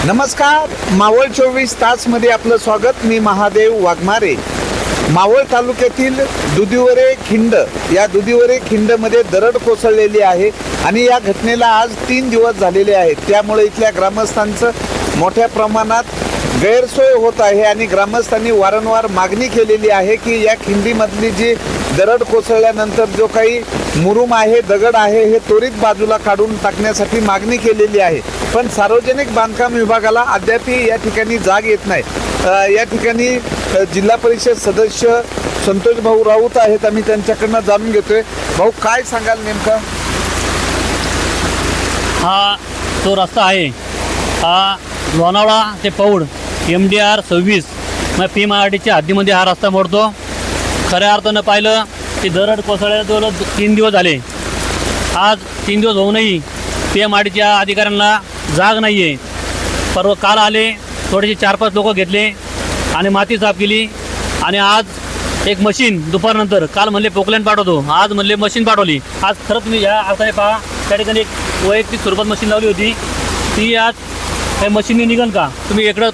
नमस्कार, मावळ 24 तासमध्ये आपलं स्वागत. मी महादेव वाघमारे. मावळ तालुक्यातील दुधीवरे खिंड या दुधीवरे खिंडमध्ये दरड कोसळलेली आहे आणि या घटनेला आज 3 दिवस झालेले आहेत. त्यामुळे इथल्या ग्रामस्थांचं मोठ्या प्रमाणात गैरसोय होत आहे आणि ग्रामस्थांनी वारंवार मागणी केलेली आहे की या खिंडीमधली जी दरड कोसळल्यानंतर जो काही मुरुम आहे, दगड आहे, हे त्वरित बाजूला काढून टाकण्यासाठी मागणी केलेली आहे. पण सार्वजनिक बांधकाम विभागाला अद्याप या ठिकाणी जाग येत नाही. या ठिकाणी जिल्हा परिषद सदस्य संतोष भाऊ राऊत आहेत. आम्ही त्यांच्याकडनं जाणून घेतोय. भाऊ, काय सांगाल नेमकं? हा तो रस्ता आहे, हा लोणावळा ते पौड MDR 26 मग PMRDच्या हद्दीमध्ये हा रस्ता मोडतो. खऱ्या अर्थानं पाहिलं की दरड कोसळल्याला जवळ 3 दिवस झाले. आज 3 दिवस होऊनही PMRDच्या अधिकाऱ्यांना जाग नाही आहे. काल आले, थोडेसे 4-5 लोक घेतले आणि माती साफ केली आणि आज एक मशीन दुपारनंतर, काल म्हणले पोकलँड पाठवतो, आज म्हणले मशीन पाठवली. आज खरं तुम्ही ह्या अर्थाने पहा, त्या ठिकाणी एक वैयक्तिक स्वरूपात मशीन लावली होती. ती आज काही मशीनने निघेल का? तुम्ही इकडं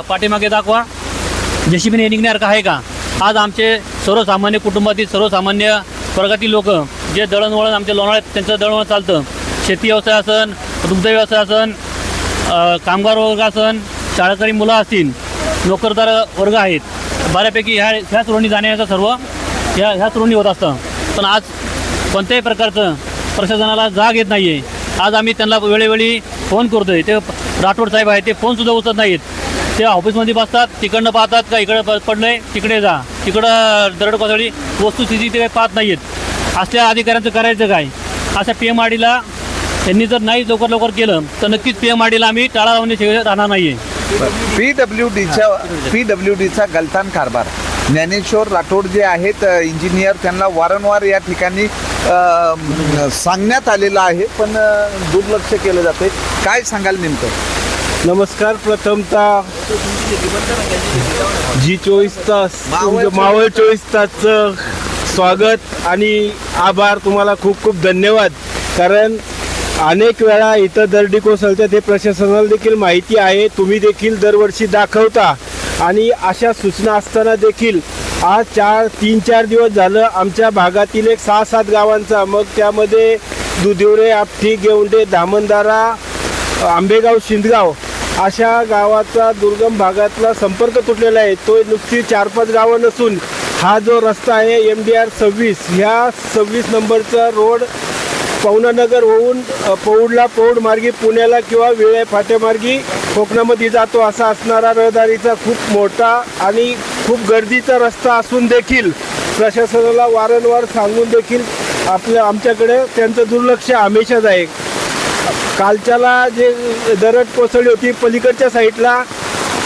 पाठीमागे दाखवा, JCBने निघणार का आहे का? आज आमचे सर्वसामान्य कुटुंबातील सर्वसामान्य वर्गातील लोक जे दळणवळण आमच्या लोणावळ्यात त्यांचं दळणवळण चालतं, शेती व्यवसाय असन, दुग्ध व्यवसाय असन, कामगार वर्ग असन, शाळकरी मुलं असतील, नोकरदार वर्ग आहेत, बऱ्यापैकी ह्याच रोडनी जाण्याचं सर्व ह्याच रोडनी होत असतं. पण आज कोणत्याही प्रकारचं प्रशासनाला जाग येत नाही आहे. आज आम्ही त्यांना वेळोवेळी फोन करतो आहे. ते राठोड साहेब आहेत, ते फोनसुद्धा उचलत नाहीत. ते ऑफिसमध्ये बसतात, तिकडनं पाहतात का इकडं पडलं आहे, तिकडे जा, तिकडं दरड कोसळली, वस्तुस्थिती ते काही पाहत नाही आहेत. असल्या अधिकाऱ्यांचं करायचं काय? अशा PMRDला त्यांनी जर नाही लवकर केलं तर नक्कीच PMRDला आम्ही टाळा लावण्याशिवाय राहणार नाही आहे. PWDचा गलथान कारभार ज्ञानेश्वर राठोड जे आहेत इंजिनियर, त्यांना वारंवार या ठिकाणी सांगण्यात आलेलं आहे, पण दुर्लक्ष केलं जाते. काय सांगाल नेमकं? नमस्कार. प्रथमतः G24 तास मावळ 24 तासचं स्वागत आणि आभार. तुम्हाला खूप खूप धन्यवाद. कारण अनेक वेळा इथं दरडी कोसळतात हे प्रशासनाला देखील माहिती आहे. तुम्ही देखील दरवर्षी दाखवता आणि अशा सूचना असताना देखील आज 3-4 दिवस झालं आमच्या भागातील एक 6-7 गावांचा, मग त्यामध्ये दुधिवरे, आपठी, गेवंडे, धामणदारा, आंबेगाव, शिंदगाव अशा गावाचा दुर्गम भागातला संपर्क तुटलेला आहे. तो नुसती 4-5 गावं नसून हा जो रस्ता आहे MDR 26, ह्या 26 नंबरचा रोड पवनानगर होऊन पौड मार्गी पुण्याला किंवा विळे फाटेमार्गी कोकणामध्ये जातो असा असणारा रहदारीचा खूप मोठा आणि खूप गर्दीचा रस्ता असून देखील प्रशासनाला वारंवार सांगून देखील आमच्याकडे त्यांचं दुर्लक्ष हमेशाच आहे. कालच्याला जे दरड कोसळली होती पलीकडच्या साईडला,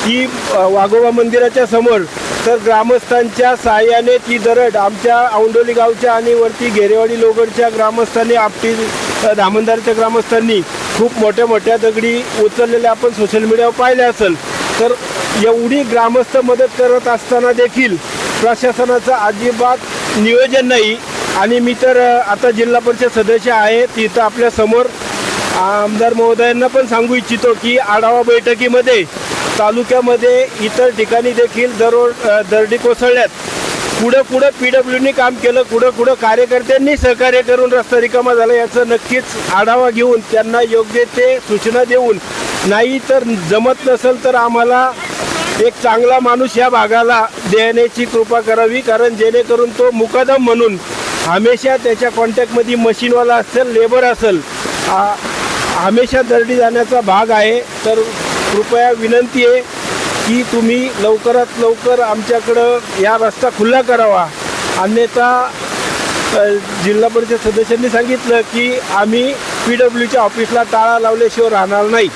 ती वाघोबा मंदिराच्या समोर, तर ग्रामस्थांच्या सहाय्याने ती दरड आमच्या औंडोली गावच्या आणि वरती घेरेवाडी लोगडच्या ग्रामस्थांनी, आपटी धामणदारच्या ग्रामस्थांनी खूप मोठ्या मोठ्या दगडी उचललेल्या आपण सोशल मीडियावर पाहिल्या असेल. तर एवढी ग्रामस्थ मदत करत असताना देखील प्रशासनाचं अजिबात नियोजन नाही. आणि मी तर आता जिल्हा परिषद सदस्य आहे, तिथं आपल्या समोर आमदार महोदयांना पण सांगू इच्छितो की आढावा बैठकीमध्ये तालुक्यामध्ये इतर ठिकाणी देखील दरडी कोसळल्यात. पुढं PWDने काम केलं, कुठं कार्यकर्त्यांनी सहकार्य करून रस्ता रिकामा झाला, याचं नक्कीच आढावा घेऊन त्यांना योग्य ते सूचना देऊन, नाही तर जमत नसेल तर आम्हाला एक चांगला माणूस या भागाला देण्याची कृपा करावी. कारण जेणेकरून तो मुकादम म्हणून हमेशा त्याच्या कॉन्टॅक्टमध्ये मशीनवाला असेल, लेबर असेल, हमेशा दरडी जाण्याचा भाग आहे. तर कृपया विनंती आहे की तुम्ही लवकरात लवकर आमच्याकडं या रस्ता खुला करावा. अन्यथा जिल्हा परिषद सदस्यांनी सांगितलं की आम्ही PWDच्या ऑफिसला टाळा लावल्याशिवाय राहणार नाही.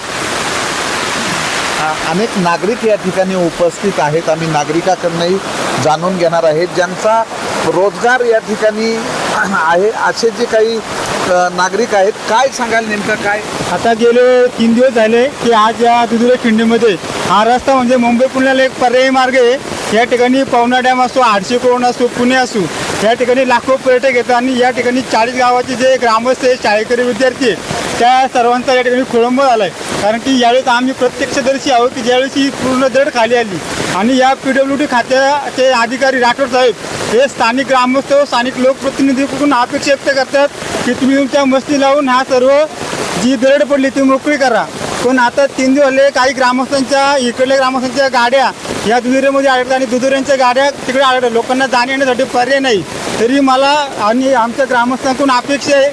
अनेक नागरिक या ठिकाणी उपस्थित आहेत. आम्ही नागरिकांकडूनही जाणून घेणार आहेत, ज्यांचा रोजगार या ठिकाणी आहे, असे जे काही नागरिक आहेत. काय सांगाल नेमकं? काय आता गेले 3 दिवस झाले की आज या दुधीवरे खिंडीमध्ये हा रस्ता म्हणजे मुंबई पुण्याला एक पर्यायी मार्ग आहे. या ठिकाणी पवना डॅम असो, आडशीकोण असो, पुणे असो, या ठिकाणी लाखो पर्यटक येतात आणि या ठिकाणी 40 गावाचे जे ग्रामस्थ आहेत, शाळकरी विद्यार्थी त्या सर्वांचा या ठिकाणी खोळंबा झाला आहे. कारण की यावेळेस आम्ही प्रत्यक्षदर्शी आहोत की ज्यावेळेस ही पूर्ण दरड खाली आली आणि या PWD खात्याचे अधिकारी राठोड साहेब हे स्थानिक ग्रामस्थ व स्थानिक लोकप्रतिनिधीकडून अपेक्षा व्यक्त करतात की तुम्ही तुमच्या मस्ती लावून हा सर्व जी दरड पडली ती मोकळी करा. पण आता 3 दिवस झाले काही ग्रामस्थांच्या इकडल्या ग्रामस्थांच्या गाड्या या दुधुरेमध्ये अडकतात आणि दुधुऱ्यांच्या गाड्या तिकडे अडकतात. लोकांना जाण्या येण्यासाठी पर्याय नाही. तरी मला आणि आमच्या ग्रामस्थांकडून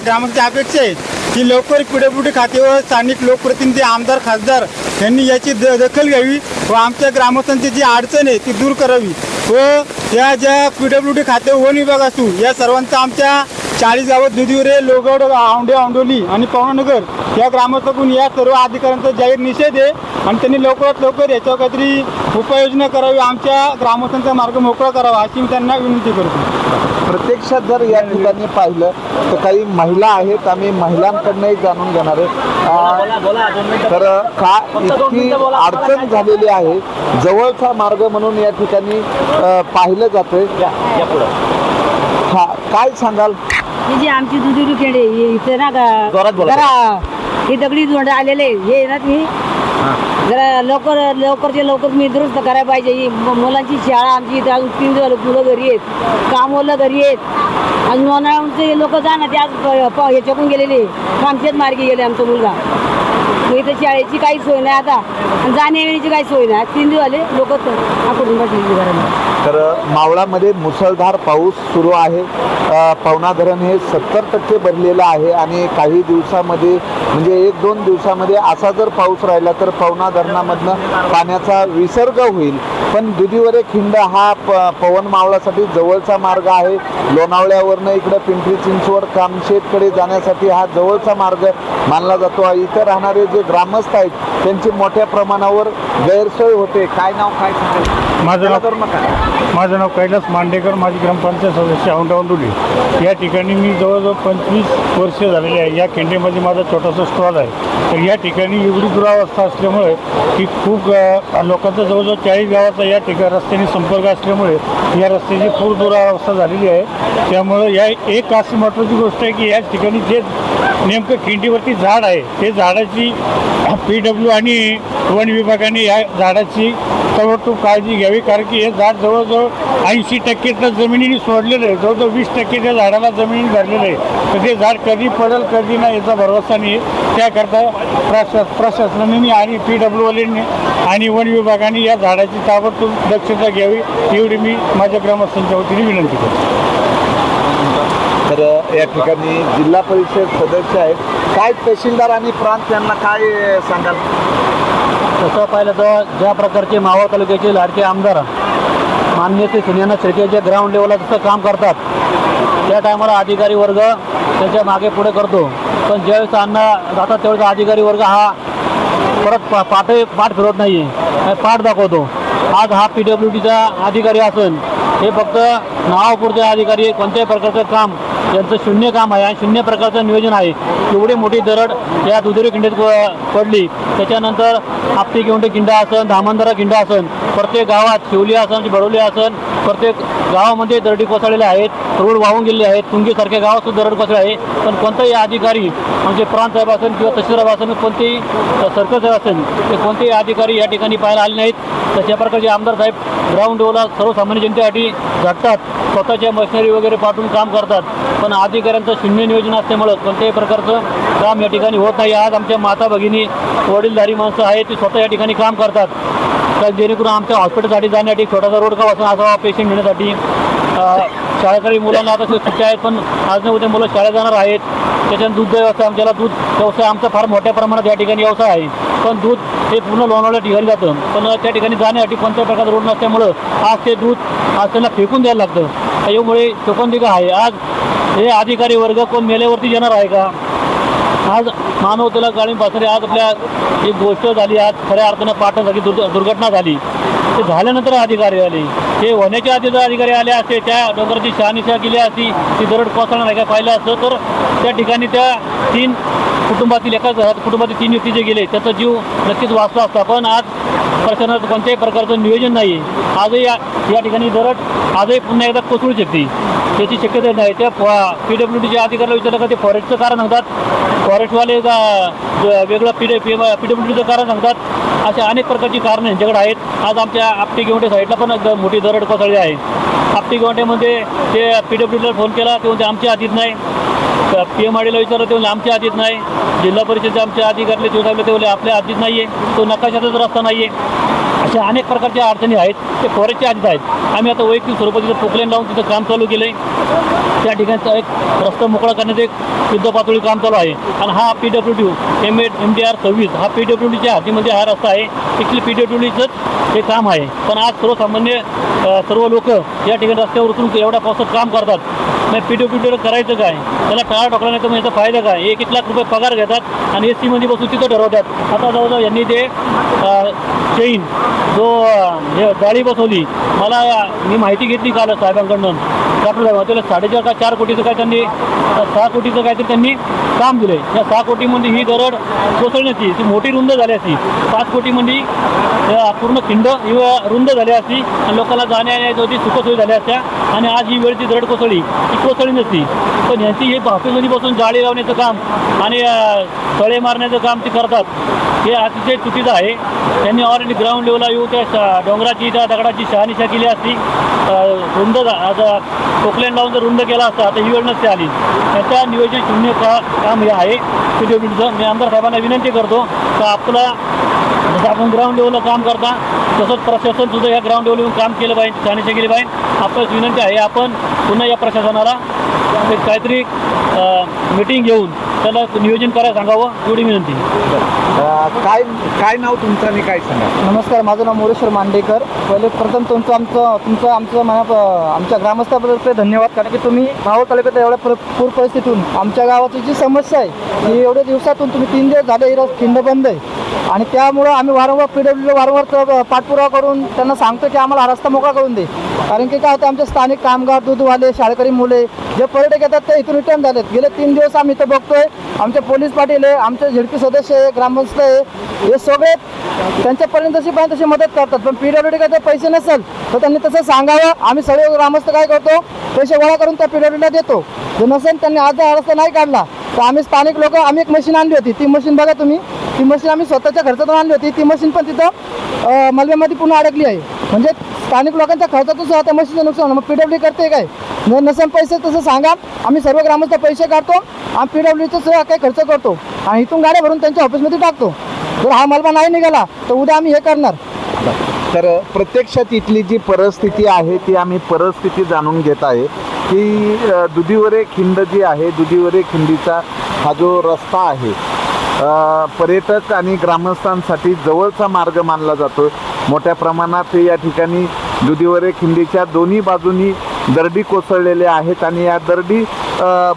ग्रामस्थांची अपेक्षा आहे की लवकर PWD खाते व स्थानिक लोकप्रतिनिधी आमदार खासदार यांनी याची दखल घ्यावी व आमच्या ग्रामस्थांची जी अडचण आहे ती दूर करावी व या ज्या PWD खाते वन विभाग असू या सर्वांचा आमच्या 40 गावात दुधिवरे, लोगड, औंढे, औंडोली आणि पवनानगर या ग्रामस्थांकडून या सर्व अधिकाऱ्यांचा जाहीर निषेध आहे आणि त्यांनी लवकरात लवकर याच्यावर काहीतरी उपाययोजना करावी, आमच्या ग्रामस्थांचा मार्ग मोकळा करावा अशी मी त्यांना विनंती करतो. प्रत्यक्षात जर या ठिकाणी पाहिलं तर काही महिला आहेत, आम्ही महिलांकडनंही जाणून घेणार आहे. तर का इतकी अडचण झालेली आहे, जवळचा मार्ग म्हणून या ठिकाणी पाहिलं जातंय. हा, काय सांगाल? ही जी आमची दुधी खेडे इथे ना जोरात बोला. जरा ही दगडी जोड आलेले हे ना ती जरा लवकरच्या लवकर मी दुरुस्त करायला पाहिजे. ही मुलांची शाळा आमची इथे अजून 3 दिवस मुलं घरी आहेत, कामवाला घरी आहेत. अजून लोणावळचे लोक जा ना ते आज ह्याच्याकडून गेलेले कामचेच मार्गी गेले आमचा मुलगा. मग इथं शाळेची काही सोय नाही आता आणि जाण्या येण्याची काही सोय नाही. 3 दिवस आले लोक आकडून बसलेली घराला. तर मावळामध्ये मुसळधार पाऊस सुरू आहे. पवना धरण हे 70% भरलेलं आहे आणि काही दिवसामध्ये म्हणजे 1-2 दिवसामध्ये असा जर पाऊस राहिला तर पवना धरणामधनं पाण्याचा विसर्ग होईल. पण दुधीवरे खिंड हा पवन मावळासाठी जवळचा मार्ग आहे. लोणावळ्यावरनं इकडं पिंपरी चिंचवड कामशेतकडे जाण्यासाठी हा जवळचा मार्ग मानला जातो. इथं राहणारे जे ग्रामस्थ आहेत त्यांची मोठ्या प्रमाणावर गैरसोय होते. काय नाव काय सांगाल? माझं नाव कैलास मांडेकर, माझी ग्रामपंचायत सदस्य औंढे. या ठिकाणी मी जवळजवळ 25 वर्ष झालेले आहे. या खिंडीमध्ये माझा छोटासा स्टॉल आहे. तर या ठिकाणी एवढी दुरावस्था असल्यामुळे की खूप लोकांचा जवळजवळ 40 गावाचा या ठिकाणी रस्त्याने संपर्क असल्यामुळे या रस्त्याची खूप दुरावस्था झालेली आहे. त्यामुळं या एक अशी महत्त्वाची गोष्ट आहे की या ठिकाणी जे नेमकं खिंडीवरती झाड आहे ते झाडाची PW आणि वन विभागाने या झाडाची ताबडतोब काळजी घ्यावी. कारण की हे झाड जवळजवळ 80% तर जमिनीने सोडलेलं आहे. जवळजवळ 20% त्या झाडाला जमिनीने धरलेलं आहे. तर ते झाड कधी पडेल कधी नाही याचा भरवसा नाही. त्याकरता प्रशासनाने आणि PWवाल्यांनी आणि वन विभागाने या झाडाची ताबडतोब दक्षता घ्यावी एवढी मी माझ्या ग्रामस्थांच्या वतीने विनंती करतो. तर या ठिकाणी जिल्हा परिषद सदस्य आहेत. काय तहसीलदार आणि प्रांत यांना काय सांगाल? तसं पाहिलं तर ज्या प्रकारचे मावळ तालुक्याचे लाडके आमदार माननीय श्री सुनियाना शेळकेच्या ग्राउंड लेवलला जसं काम करतात त्या टायमाला अधिकारी वर्ग त्याच्या मागे पुढे करतो. पण ज्यावेळेस अण्णा जातात त्यावेळेस अधिकारी वर्ग हा परत पाठ फिरवत नाही आहे, पाठ दाखवतो. आज हा PWDचा अधिकारी असून हे फक्त नावापुरते अधिकारी कोणत्याही प्रकारचं काम यांचं शून्य काम आहे आणि शून्य प्रकारचं नियोजन आहे. एवढी मोठी दरड या दुधेरी खिंडीत पडली. त्याच्यानंतर आपटी किंवा खिंडा असन, धामणदरा खिंडा असन, प्रत्येक गावात शिवली असन, बडोली असन, प्रत्येक गावामध्ये दरडी कोसळलेल्या आहेत. रोड वाहून गेलेले आहेत. तुंगीसारख्या गावात सुद्धा दरड कोसळले आहे. पण कोणताही अधिकारी म्हणजे प्रांत साहेब असेल किंवा तहसीलदार असेल, कोणतेही सर्कल साहेब असेल, ते कोणतेही अधिकारी या ठिकाणी पाहायला आले नाहीत. तशा प्रकारचे आमदार साहेब ग्राउंड लेवलला सर्वसामान्य जनतेसाठी झटतात, स्वतःच्या मशिनरी वगैरे पाठवून काम करतात. पण अधिकाऱ्यांचं शून्य नियोजन असल्यामुळं कोणत्याही प्रकारचं काम या ठिकाणी होत नाही. आज आमच्या माता भगिनी वडीलधारी माणसं आहेत ती स्वतः या ठिकाणी काम करतात. तर जेणेकरून आमच्या हॉस्पिटलसाठी जाण्यासाठी छोटासा रोड का वाचून असावा पेशंट घेण्यासाठी. शाळेकडे मुलांना आता सुट्ट्या आहेत पण आज न उद्या मुलं शाळेत जाणार आहेत. त्याच्यानं दूध व्यवसाय आमच्याला दूध व्यवसाय आमचा फार मोठ्या प्रमाणात या ठिकाणी व्यवसाय आहे. पण दूध हे पूर्ण लोणावळ्या ठिकाणी जातं. पण त्या ठिकाणी जाण्यासाठी कोणत्याही प्रकारचा रोड नसल्यामुळं आज ते दूध आज त्यांना फेकून द्यायला लागतं. त्यामुळे शोकंतिका आहे. आज हे अधिकारी वर्ग कोण मेल्यावरती येणार आहे का? आज मानवतेला गाळीम बसणारी आज आपल्या एक गोष्ट झाली. आज खऱ्या अर्थानं पाटण झाली, दुर्घटना झाली. ते झाल्यानंतर अधिकारी आले. हे होण्याच्या आधी जर अधिकारी आले असते, त्या डोंगराची शहानिशा केली असती, ती दरड कोसळणार आहे का पाहिलं असतं, तर त्या ठिकाणी त्या 3 कुटुंबातील एकाच कुटुंबातील 3 व्यक्ती जे गेले त्याचा जीव नक्कीच वाचला असता. पण आज प्रशासनाचं कोणत्याही प्रकारचं नियोजन नाही आहे. आजही या ठिकाणी दरड आजही पुन्हा एकदा कोसळू शकते, त्याची शक्यता नाही. त्या PWDच्या अधिकाऱ्याला विचारलं का ते फॉरेस्टचं कारण सांगतात, फॉरेस्टवाले वेगळं PWDचं कारण सांगतात. अशा अनेक प्रकारची कारणं यांच्याकडे आहेत. आज आमच्या आपटी गोंडे साईडला पण मोठी दरड कोसळली आहे. आपटी गोंडेमध्ये ते PWDला फोन केला, ते म्हणते आमच्या हातीत नाही. PMRDला विचारलं, ते म्हणले आमच्या हातीत नाही. जिल्हा परिषदेचे आमच्या अधिकाऱ्याला ते म्हणले आपल्या हातीत नाही आहे, तो नकाशाचाच रस्ता नाही आहे. अशा अनेक प्रकारच्या अडचणी आहेत, ते फॉरेस्टच्या हातीत आहेत. आम्ही आता वैयक्तिक स्वरूपात तिथं पोकलेन लावून तिथं काम चालू केलं आहे. त्या ठिकाणचा एक रस्ता मोकळा करण्याचं एक युद्ध पातळी काम चालू आहे. आणि हा PWD MDR 26 हा PWDच्या हातीमध्ये हा रस्ता आहे. इथली PWDचंच हे काम आहे. पण आज सर्वसामान्य सर्व लोक या ठिकाणी रस्त्यावर उतरून एवढ्या पावसात काम करतात. नाही PWDला करायचं काय, त्याला टाळा टोकला नाही तर मग याचा फायदा काय. 1-1 लाख रुपये पगार घेतात आणि SC मध्ये बसून तिथं ठरवतात. आता जवळजवळ यांनी ते चेन जो हे जाळी बसवली, मी माहिती घेतली काल साहेबांकडून. डॉक्टर साहेब त्याला 4.5 का 4 कोटीचं काय त्यांनी 6 कोटीचं काहीतरी त्यांनी काम दिलं आहे. या 6 कोटीमध्ये ही दरड कोसळण्याची ती मोठी रुंद झाली असती. 5 कोटीमध्ये पूर्ण खिंड ही रुंद झाली असती आणि लोकांना जाण्याची सुखसोयी झाल्या असत्या. आणि आज ही वेळची दरड कोसळली, ती कोसळली नसती. पण ह्यांची हे भाफेमध्ये बसून जाळी लावण्याचं काम आणि तळे मारण्याचं काम ते करतात, हे अतिशय चुकीचं आहे. त्यांनी ऑलरेडी ग्राउंड लेवलला येऊ त्या डोंगराची त्या दगडाची शहानिशा केली असती. रुंद पोकलेन लावून जर रुंद केला असता तर ही वेळ नसते आली. त्याच्या नियोजन शून्य काम हे आहे PWDचं. मी आमदार साहेबांना विनंती करतो का आपला जसं आपण ग्राउंड लेवलला काम करता तसंच प्रशासन सुद्धा या ग्राउंड लेवलवर काम केलं पाहिजे, शहानिशा केली पाहिजे. आपल्याला विनंती आहे, आपण पुन्हा या प्रशासनाला एक काहीतरी मीटिंग घेऊन त्याला नियोजन करायला सांगावं, एवढी विनंती. काय नाव तुमचं आणि काय सांगा? नमस्कार, माझं नाव मोरेश्वर मांडेकर. पहिले प्रथम आमच्या ग्रामस्थाबद्दल धन्यवाद, कारण की तुम्ही मावळ तालुक्यात एवढ्या पूर परिस्थितीतून आमच्या गावाची जी समस्या आहे ही एवढ्या दिवसातून तुम्ही 3 दिवस झाले ही खिंड बंद आहे. आणि त्यामुळं आम्ही वारंवार PWDला वारंवार पाठपुरावा करून त्यांना सांगतो की आम्हाला हा रस्ता मोकळा करून दे. कारण की काय होतं, आमचे स्थानिक कामगार, दूधवाले, शाळकरी मुले जे पर्यटक येतात ते इथून रिटर्न झालेत. गेले 3 दिवस आम्ही इथं बघतोय. आमचे पोलीस पाटील आहे, आमचे झेडपी सदस्य आहे, ग्रामस्थ आहे, हे सगळे त्यांच्यापर्यंत जशी पाहिजे तशी मदत करतात. पण PWD काय पैसे नसेल तर त्यांनी तसं सांगावं. आम्ही सगळे ग्रामस्थ काय करतो, पैसे गोळा करून त्या PWDला देतो. जर नसेल त्यांनी आज हा रस्ता नाही काढला तर आम्ही स्थानिक लोक आम्ही एक मशीन आणली होती. ती मशीन बघा तुम्ही, ती मशीन आम्ही स्वतःच्या खर्चातून आणली होती. ती मशीन पण तिथं मलब्यामध्ये पुन्हा अडकली आहे. म्हणजे स्थानिक लोकांच्या खर्चातून सुद्धा त्या मशीनचं नुकसान. मग PWD करते काय? जर नसेल पैसे तसं सांगा, आम्ही सर्व ग्रामस्थ पैसे काढतो आणि PWDचं सुद्धा काही खर्च करतो आणि इथून गाड्या भरून त्यांच्या ऑफिसमध्ये टाकतो. जर हा मलबा नाही निघाला तर उद्या आम्ही हे करणार. तर प्रत्यक्षात इथली जी परिस्थिती आहे ती आम्ही परिस्थिती जाणून घेत आहे की दुधीवरे खिंड जी आहे, दुधीवरे खिंडीचा हा जो रस्ता आहे पर्यटक आणि ग्रामस्थांसाठी जवळचा मार्ग मानला जातो. मोठ्या प्रमाणात या ठिकाणी दुधीवरे खिंडीच्या दोन्ही बाजूनी दरडी कोसळलेल्या आहेत आणि या दरडी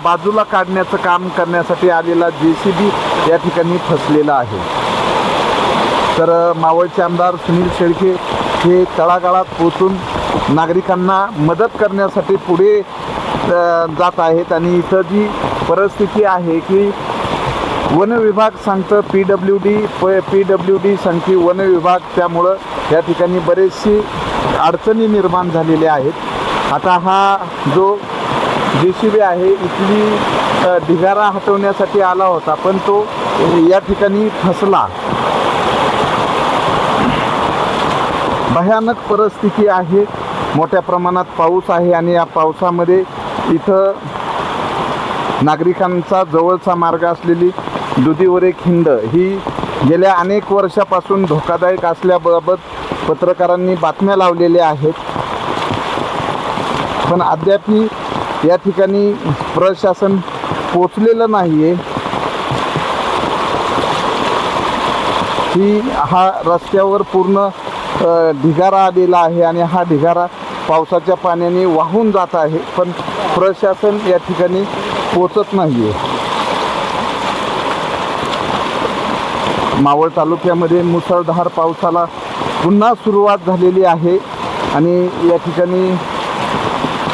बाजूला काढण्याचं काम करण्यासाठी आलेला JCB या ठिकाणी फसलेला आहे. तर मावळचे आमदार सुनील शेळके हे तळागाळात पोचून नागरिकांना मदत करण्यासाठी पुढे जात आहेत. आणि इथं जी परिस्थिती आहे की वन विभाग सांगतं PWD सांगते वन विभाग, त्यामुळं या ठिकाणी बरेचशी अडचणी निर्माण झालेल्या आहेत. आता हा जो JCB आहे इथली ढिगारा हटवण्यासाठी आला होता, पण तो या ठिकाणी फसला. भयानक परिस्थिती आहे. मोठ्या प्रमाणात पाऊस आहे आणि या पावसामध्ये इथं नागरिकांचा जवळचा मार्ग असलेली दुधीवरे खिंड ही गेल्या अनेक वर्षापासून धोकादायक असल्याबाबत पत्रकारांनी बातम्या लावलेल्या आहेत. पण अद्याप या ठिकाणी प्रशासन पोचलेलं नाही आहे. हा रस्त्यावर पूर्ण ढिगारा आलेला आहे आणि हा ढिगारा पावसाच्या पाण्याने वाहून जात आहे, पण प्रशासन या ठिकाणी पोचत नाही आहे. मावळ तालुक्यामध्ये मुसळधार पावसाला पुन्हा सुरुवात झालेली आहे. आणि या ठिकाणी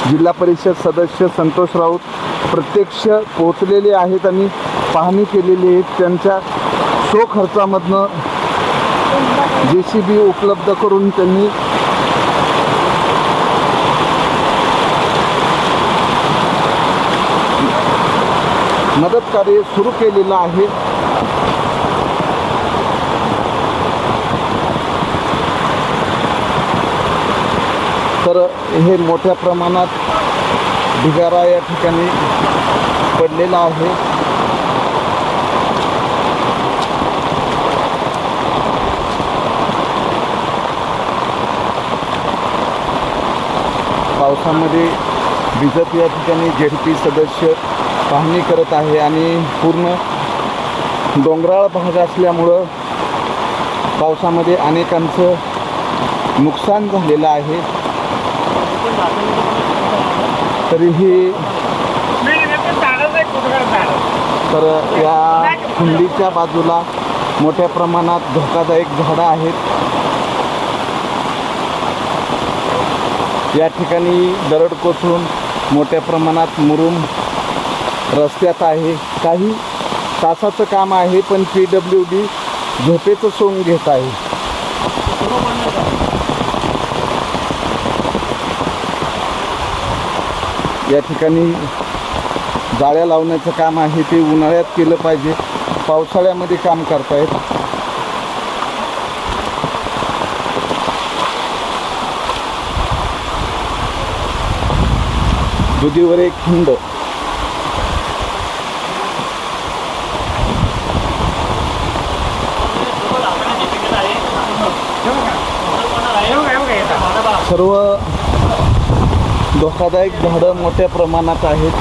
जिल्हा परिषद सदस्य संतोष राऊत प्रत्यक्ष पोहोचलेले आहेत आणि पाहणी केलेली आहे. त्यांच्या स्वखर्चामधनं JCB उपलब्ध करून त्यांनी मदत कार्य सुरू केलेलं आहे. तर हे मोठ्या प्रमाणात ढिगारा या ठिकाणी पडलेला आहे. पावसामध्ये भिजत या ठिकाणी ZP सदस्य पाहणी करत आहे आणि पूर्ण डोंगराळ भाग असल्यामुळं पावसामध्ये अनेकांचं नुकसान झालेलं आहे. तरीही तर या खिंडीच्या बाजूला मोठ्या प्रमाणात धोकादायक झाडं आहेत. या ठिकाणी दरड कोसळून मोठ्या प्रमाणात मुरुम रस्त्यात आहे. काही तासाचं काम आहे पण PWD झोपेचं सोंग घेत आहे. या ठिकाणी जाळ्या लावण्याचं काम आहे ते उन्हाळ्यात केलं पाहिजे, पावसाळ्यामध्ये काम करतायत. दुधीवर एक खिंड सर्व धोकादायक झाडं मोठ्या प्रमाणात आहेत.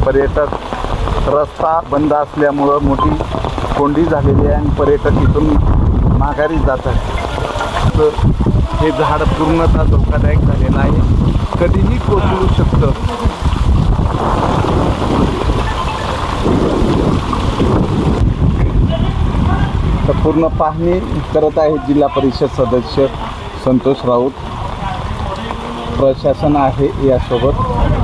पर्यटक रस्ता बंद असल्यामुळं मोठी कोंडी झालेली आहे आणि पर्यटक इथून माघारी जात आहेत. तर हे झाड पूर्णतः धोकादायक झालेलं आहे, कधीही कोसळू शकतं. तर पूर्ण पाहणी करत आहेत जिल्हा परिषद सदस्य संतोष राऊत. प्रशासन आहे यासोबत.